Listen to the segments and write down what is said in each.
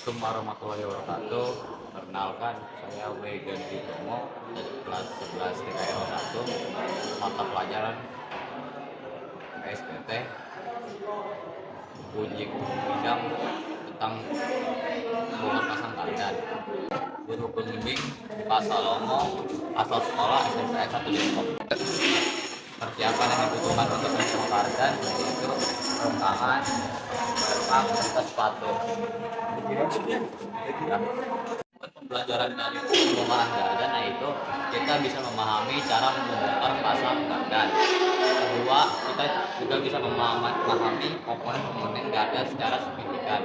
Assalamualaikum warahmatullahi wabarakatuh. Perkenalkan, saya Wegen Bitomo dari kelas 11 TKRO 1, mata pelajaran SPT, uji bidang tentang hubungan pasang badan. Guru pembimbing Pak Salomo, asal sekolah SMP 1 Depok. Persiapan yang dibutuhkan untuk pembukaan yaitu rongkangan, berpak, serta sepatu. Ya. Pembelajaran dari pembongkaran gardan yaitu kita bisa memahami cara membongkar pasang gardan. Kedua, kita juga bisa memahami komponen-komponen gardan secara signifikan.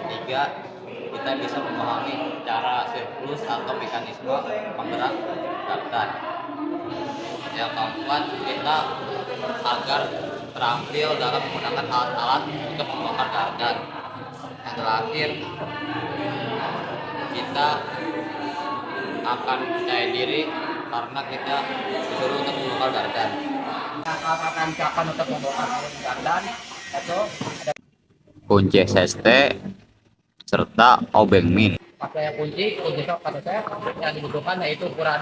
Ketiga, kita bisa memahami cara siklus atau mekanisme penggerak gardan. Yang keempat, kita agar terampil dalam menggunakan alat-alat untuk membongkar gardan. Yang terakhir, kita akan percaya diri karena kita disuruh untuk membongkar gardan. Akan siapkan untuk membongkar gardan itu Kunci SST serta obeng min. pakai kunci sok kata saya yang dibutuhkan yaitu ukuran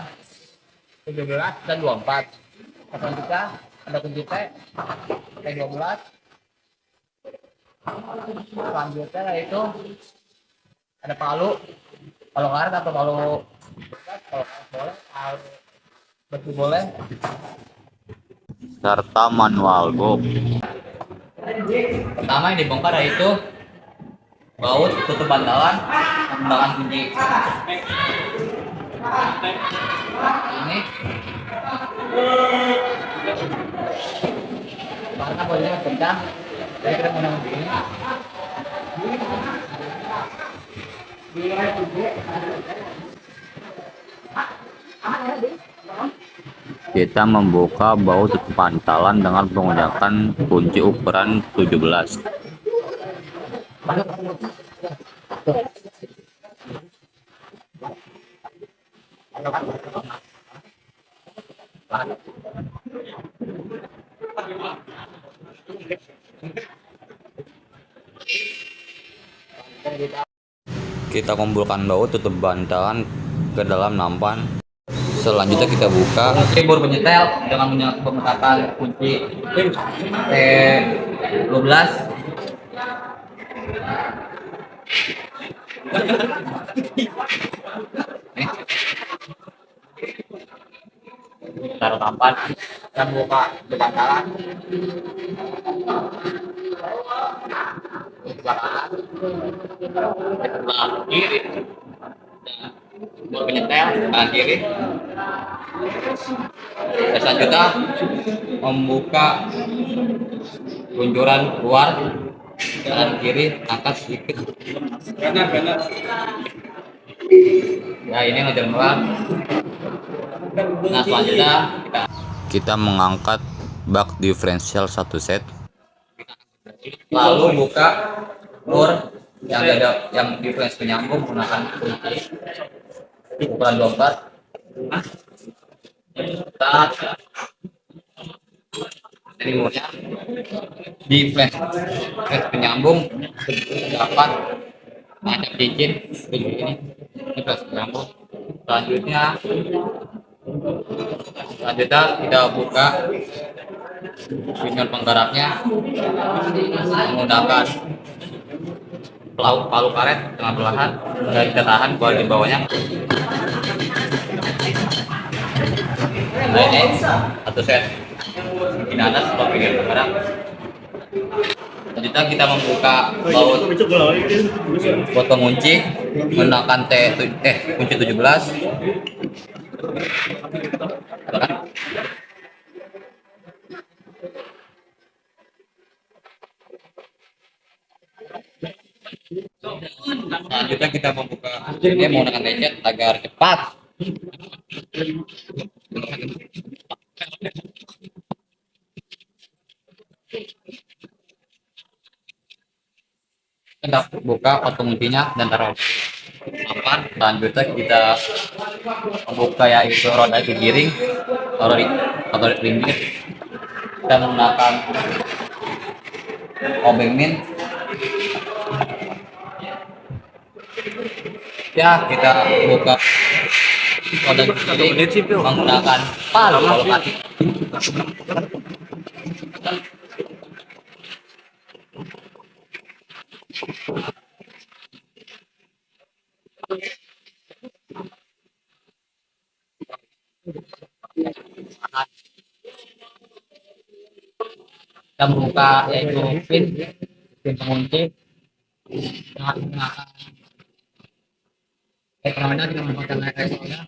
17 dan 24. Kata kita ada kunci T pakai 12. Selanjutnya yaitu ada palu karet atau palu kalau boleh, palu besi boleh, Serta manual box. pertama yang dibongkar yaitu baut tutup bantalan menggunakan kunci ini karena bautnya kencang jadi kita menggunakan kunci ini. Kita membuka baut tutup pantalan dengan menggunakan kunci ukuran 17. Kita kumpulkan baut tutup bantalan ke dalam nampan. Selanjutnya kita buka. Baru penyetel dengan menggunakan kunci T12. Taruh tampan dan buka depan kanan. Sebelah kiri. Baru penyetel kanan kiri. Dan selanjutnya membuka luncuran keluar kanan kiri, angkat sedikit kanan. Ya ini luncuran keluar. Nah selanjutnya Kita mengangkat bak diferensial 1 set. lalu buka bor yang diferensi penyambung menggunakan kunci ukuran 24. Ini bornya di flash penyambung dapat ada cincin seperti ini flash penyambung. Selanjutnya kita buka pinion penggeraknya menggunakan palu karet dengan perlahan dan kita tahan di bawahnya. Nah ini satu set ini atas kalau pinion penggerak. Selanjutnya kita membuka baut pengunci menggunakan kunci 17. Selanjutnya kita membuka ini menggunakan lecet agar cepat. Kita buka penguntinya dan taruh nampan. Selanjutnya kita membuka yaitu roda giring atau ringgit. Kita menggunakan obeng min selanjutnya kita buka roda kiri menggunakan palu kalau kaki. Kita buka yaitu pin pengunci dengan menggunakan ekrana dengan menggunakan resornya.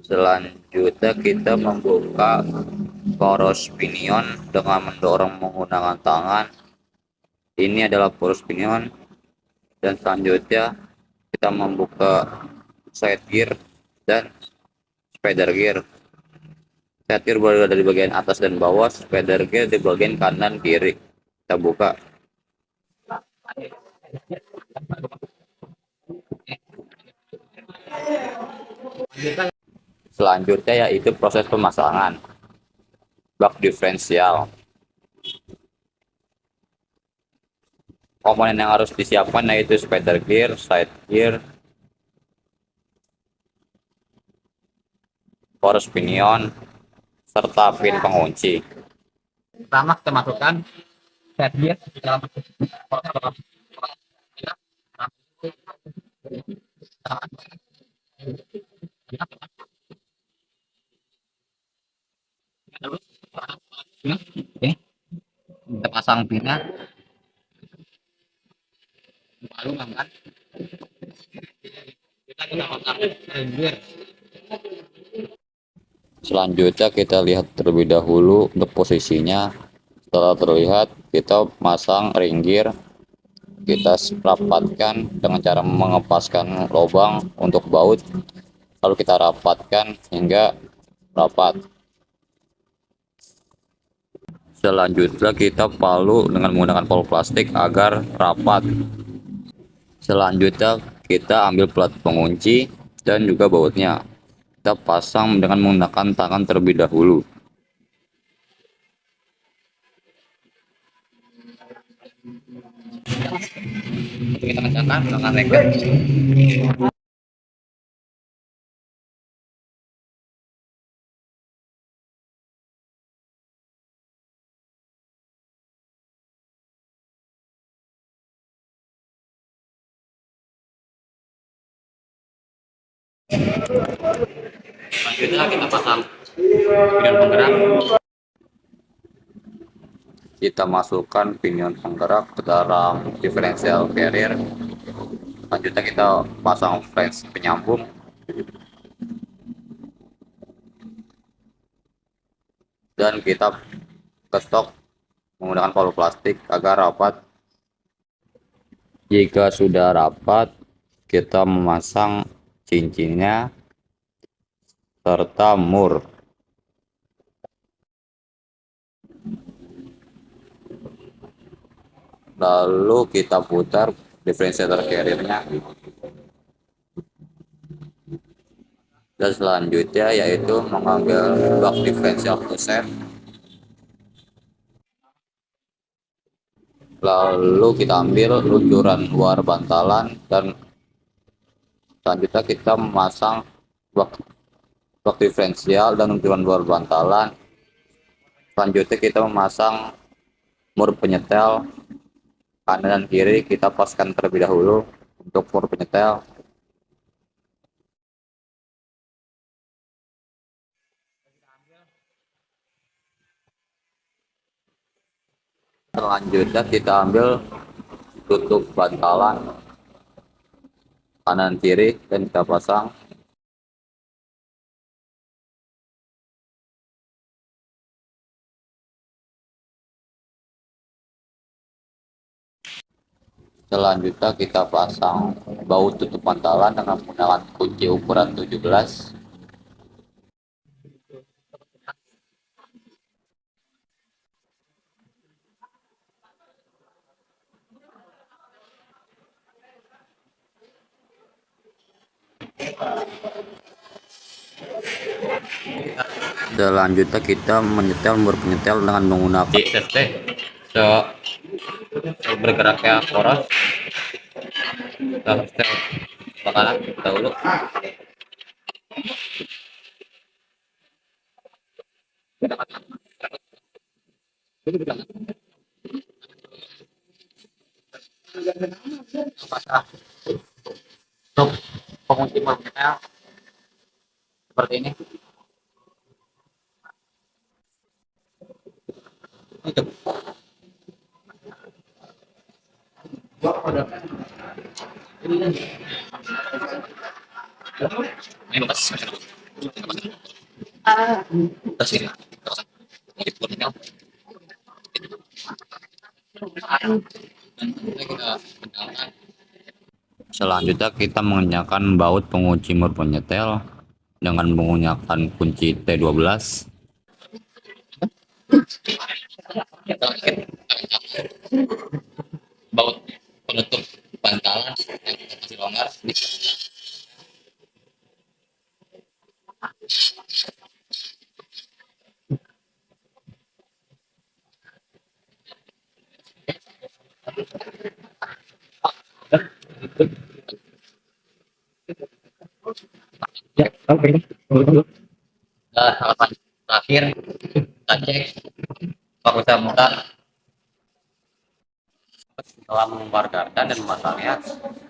Selanjutnya kita membuka poros pinion dengan mendorong menggunakan tangan. Ini adalah poros pinion. Dan selanjutnya kita membuka side gear dan spider gear. Side gear berada di bagian atas dan bawah, spider gear di bagian kanan kiri. Kita buka. Selanjutnya yaitu proses pemasangan bak diferensial. Komponen yang harus disiapkan yaitu spider gear, side gear, poros pinion, serta pin pengunci. Pertama kita masukkan set gear ke dalam Oke, kita pasang pinnya. lalu kan kita pasang gear. Selanjutnya kita lihat terlebih dahulu untuk posisinya. Setelah terlihat, kita pasang ring gear. Kita rapatkan dengan cara mengepaskan lubang untuk baut, lalu kita rapatkan hingga rapat. Selanjutnya kita palu dengan menggunakan palu plastik agar rapat. Selanjutnya kita ambil plat pengunci dan juga bautnya. Kita pasang dengan menggunakan tangan terlebih dahulu. Kita kencangkan dengan rekan. Selanjutnya kita pasang pinion penggerak. Kita masukkan pinion penggerak ke dalam differential carrier. Selanjutnya kita pasang flange penyambung. Dan kita ketok menggunakan palu plastik agar rapat. Jika sudah rapat, kita memasang cincinnya serta mur. Lalu kita putar differentiator carrier-nya. Dan selanjutnya yaitu mengambil bak differential set. Lalu kita ambil luncuran luar bantalan dan selanjutnya kita memasang bak diferensial dan luncuran luar bantalan. Selanjutnya kita memasang mur penyetel kanan dan kiri. Kita paskan terlebih dahulu untuk mur penyetel. Selanjutnya kita ambil tutup bantalan kanan kiri dan kita pasang. Selanjutnya kita pasang baut tutup bantalan dengan menggunakan kunci ukuran 17. Selanjutnya kita menyetel mur penyetel dengan menggunakan Di tes bergeraknya poros dalam setel makanan dahulu. Untuk pengunci mobilnya seperti ini. Itu. Ini bekas tas ini. Ini pulutnya. Selanjutnya kita mengenyahkan baut pengunci mur penyetel dengan menggunakan kunci T12. Baut penutup bantalan yang masih longgar. Ya, oke. Dan halaman terakhir kita cek apakah muka setelah membongkar gardan dan memasangnya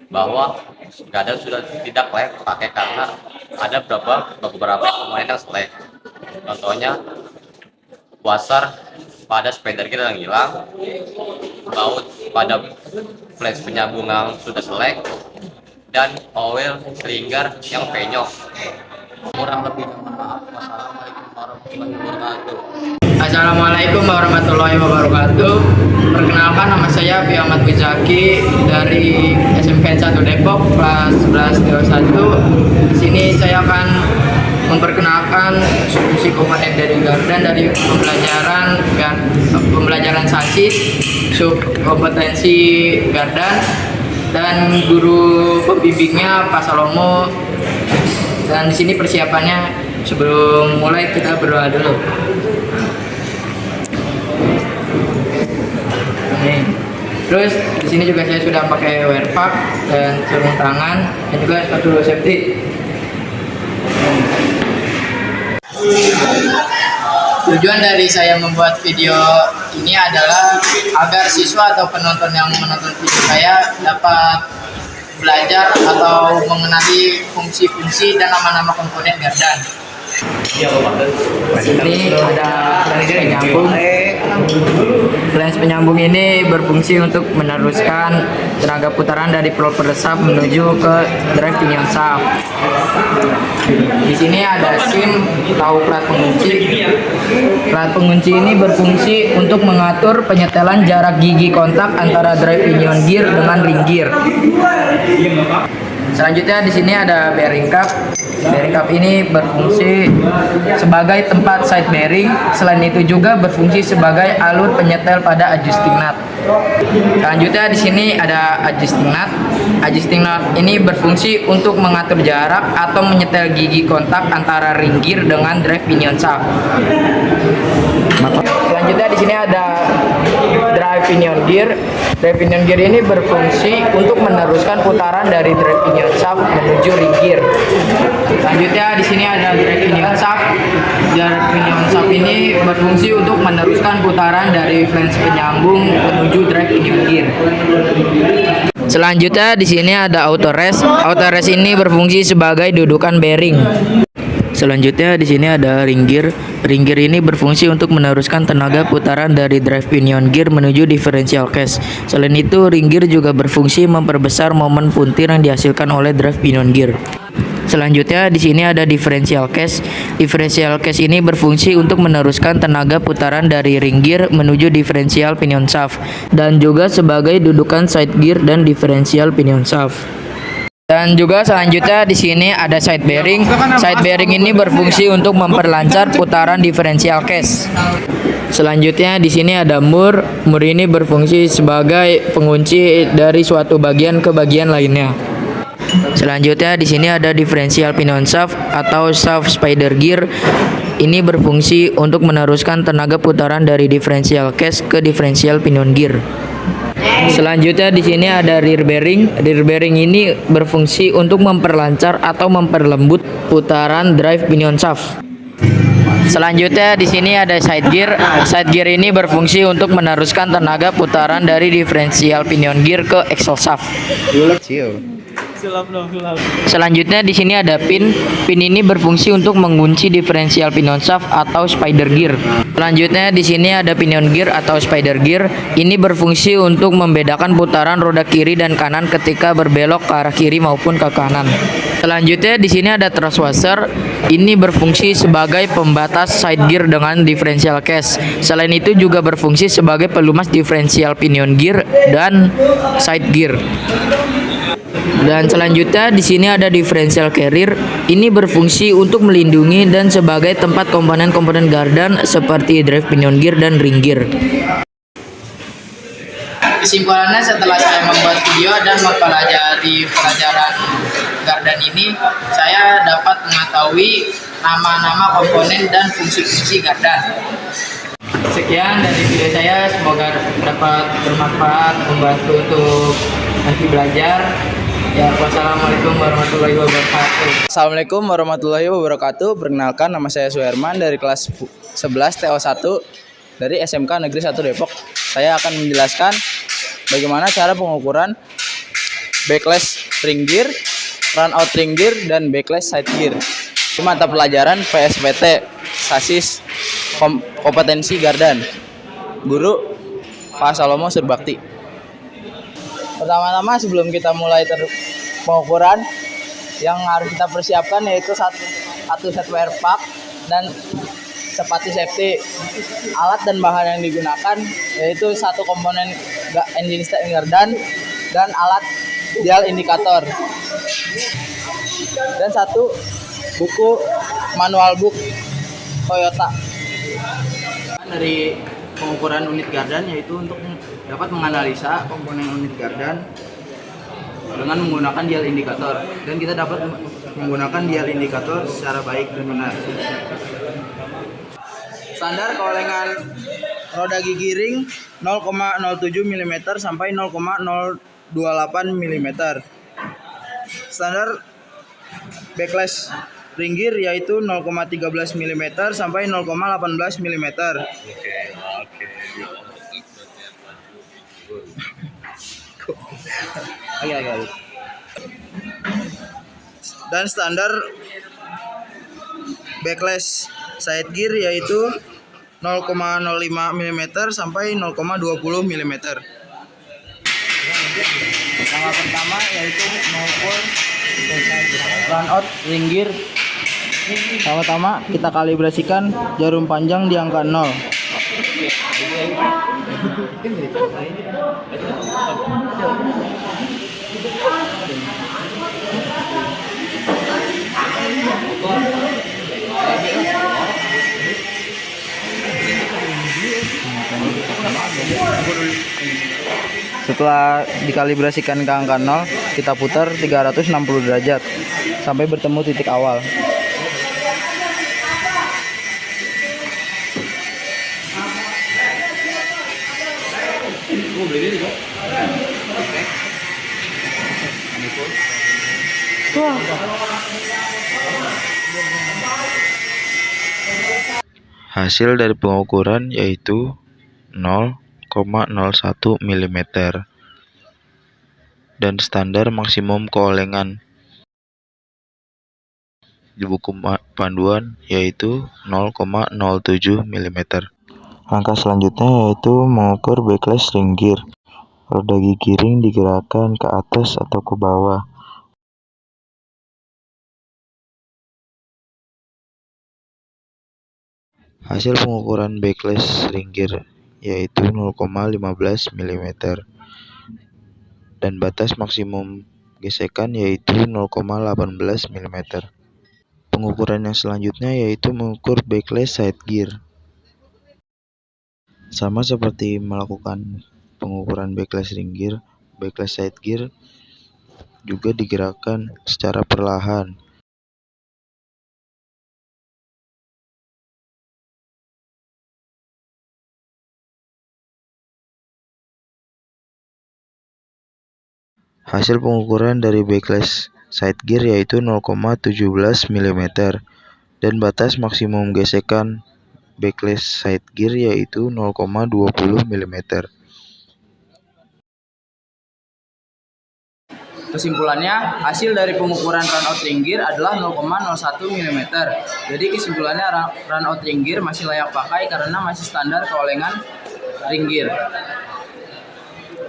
bahwa gardan sudah tidak layak dipakai karena ada beberapa komponen yang selek. Contohnya wasar pada spider gear yang hilang, baut pada flash penyambung yang sudah selek, dan oil slinger yang penyok. Kurang lebih mohon maaf. Wassalamualaikum warahmatullahi wabarakatuh. Assalamualaikum warahmatullahi wabarakatuh. Perkenalkan, nama saya Fi Ahmad Wizaki dari SMK 1 Depok kelas 11 Di sini saya akan memperkenalkan fungsi komponen dari gardan dari pembelajaran sasis, sub kompetensi gardan, dan guru pembimbingnya Pak Salomo. Dan di sini persiapannya, sebelum mulai kita berdoa dulu. Nih. Terus di sini juga saya sudah pakai wear pack dan sarung tangan dan juga sepatu safety. Tujuan dari saya membuat video ini adalah agar siswa atau penonton yang menonton video saya dapat belajar atau mengenali fungsi-fungsi dan nama-nama komponen gardan. Ini ada flange penyambung. Flange penyambung ini berfungsi untuk meneruskan tenaga putaran dari proper shaft menuju ke drive pinion shaft. Di sini ada SIM tahu plat pengunci. Plat pengunci ini berfungsi untuk mengatur penyetelan jarak gigi kontak antara drive pinion gear dengan ring gear. Selanjutnya di sini ada bearing cup. Bearing cup ini berfungsi sebagai tempat side bearing. Selain itu juga berfungsi sebagai alur penyetel pada adjusting nut. Selanjutnya di sini ada adjusting nut. Adjusting nut ini berfungsi untuk mengatur jarak atau menyetel gigi kontak antara ring gear dengan drive pinion shaft. Selanjutnya di sini ada drive pinion gear. Drive pinion gear ini berfungsi untuk meneruskan putaran dari drive pinion shaft menuju ring gear. Selanjutnya di sini ada drive pinion shaft. Drive pinion shaft ini berfungsi untuk meneruskan putaran dari flange penyambung menuju drive pinion gear. Selanjutnya di sini ada auto rest. Auto rest ini berfungsi sebagai dudukan bearing. Selanjutnya di sini ada ring gear. Ring gear ini berfungsi untuk meneruskan tenaga putaran dari drive pinion gear menuju differential case. Selain itu, ring gear juga berfungsi memperbesar momen puntir yang dihasilkan oleh drive pinion gear. Selanjutnya di sini ada differential case. Differential case ini berfungsi untuk meneruskan tenaga putaran dari ring gear menuju differential pinion shaft dan juga sebagai dudukan side gear dan differential pinion shaft. Dan juga selanjutnya di sini ada side bearing. Side bearing ini berfungsi untuk memperlancar putaran differential case. Selanjutnya di sini ada mur. Mur ini berfungsi sebagai pengunci dari suatu bagian ke bagian lainnya. Selanjutnya di sini ada differential pinion shaft atau shaft spider gear. Ini berfungsi untuk meneruskan tenaga putaran dari differential case ke differential pinion gear. Selanjutnya di sini ada rear bearing. Rear bearing ini berfungsi untuk memperlancar atau memperlembut putaran drive pinion shaft. Selanjutnya di sini ada side gear. Side gear ini berfungsi untuk meneruskan tenaga putaran dari diferensial pinion gear ke axle shaft. Selanjutnya di sini ada pin. Pin ini berfungsi untuk mengunci diferensial pinion shaft atau spider gear. Selanjutnya di sini ada pinion gear atau spider gear. Ini berfungsi untuk membedakan putaran roda kiri dan kanan ketika berbelok ke arah kiri maupun ke kanan. Selanjutnya di sini ada thrust washer. Ini berfungsi sebagai pembatas side gear dengan differential case. Selain itu juga berfungsi sebagai pelumas diferensial pinion gear dan side gear. Dan selanjutnya di sini ada differential carrier. Ini berfungsi untuk melindungi dan sebagai tempat komponen-komponen gardan seperti drive pinion gear dan ring gear. Kesimpulannya, setelah saya membuat video dan mempelajari pelajaran gardan ini, saya dapat mengetahui nama-nama komponen dan fungsi-fungsi gardan. Sekian dari video saya, semoga dapat bermanfaat, membantu untuk nanti belajar. Ya, wassalamualaikum warahmatullahi wabarakatuh. Assalamualaikum warahmatullahi wabarakatuh. Perkenalkan, nama saya Suherman dari kelas 11 TO1 dari SMK Negeri 1 Depok. Saya akan menjelaskan bagaimana cara pengukuran backlash ring gear, run out ring gear, dan backlash side gear di mata pelajaran PSPT Sasis Kompetensi Gardan, Guru Pak Salomo Surbakti. Pertama-tama sebelum kita mulai pengukuran, yang harus kita persiapkan yaitu satu set wear pack dan sepatu safety. Alat dan bahan yang digunakan yaitu satu komponen engine stand gardan dan alat dial indikator, dan satu buku manual book Toyota. Dari pengukuran unit gardan yaitu untuk dapat menganalisa komponen unit gardan dengan menggunakan dial indikator, dan kita dapat menggunakan dial indikator secara baik dan benar. Standar keolengan roda gigi ring 0,07 mm sampai 0,028 mm. Standar backlash ring gear yaitu 0,13 mm sampai 0,18 mm. Oke. Dan standar backlash side gear yaitu 0,05 mm sampai 0,20 mm. Langkah pertama yaitu mengukur run out ring gear. Pertama kita kalibrasikan jarum panjang di angka 0. Setelah dikalibrasikan ke angka 0, kita putar 360 derajat sampai bertemu titik awal. Hasil dari pengukuran yaitu 0,01 mm dan standar maksimum keolengan di buku panduan yaitu 0,07 mm. Langkah selanjutnya yaitu mengukur backlash ring gear. Roda gigi ring digerakkan ke atas atau ke bawah. Hasil pengukuran backlash ring gear yaitu 0,15 mm dan batas maksimum gesekan yaitu 0,18 mm. Pengukuran yang selanjutnya yaitu mengukur backlash side gear. Sama seperti melakukan pengukuran backlash ring gear, backlash side gear juga digerakkan secara perlahan. Hasil pengukuran dari backlash side gear yaitu 0,17 mm dan batas maksimum gesekan backlash side gear yaitu 0,20 mm. Kesimpulannya, hasil dari pengukuran runout ring gear adalah 0,01 mm. Jadi kesimpulannya runout ring gear masih layak pakai karena masih standar keolengan ring gear.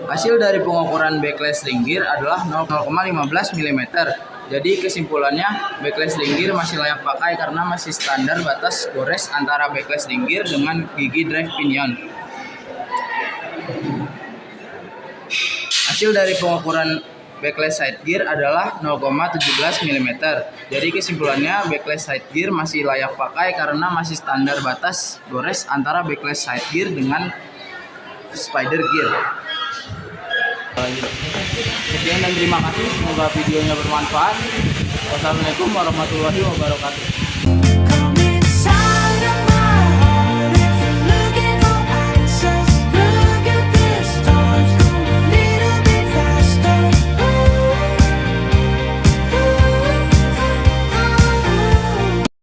Hasil dari pengukuran backlash ring gear adalah 0,15 mm. Jadi kesimpulannya backlash ring gear masih layak pakai karena masih standar batas gores antara backlash ring gear dengan gigi drive pinion. Hasil dari pengukuran backlash side gear adalah 0,17 mm. Jadi kesimpulannya backlash side gear masih layak pakai karena masih standar batas gores antara backlash side gear dengan spider gear. Sekian dan terima kasih, semoga videonya bermanfaat. Wassalamualaikum warahmatullahi wabarakatuh.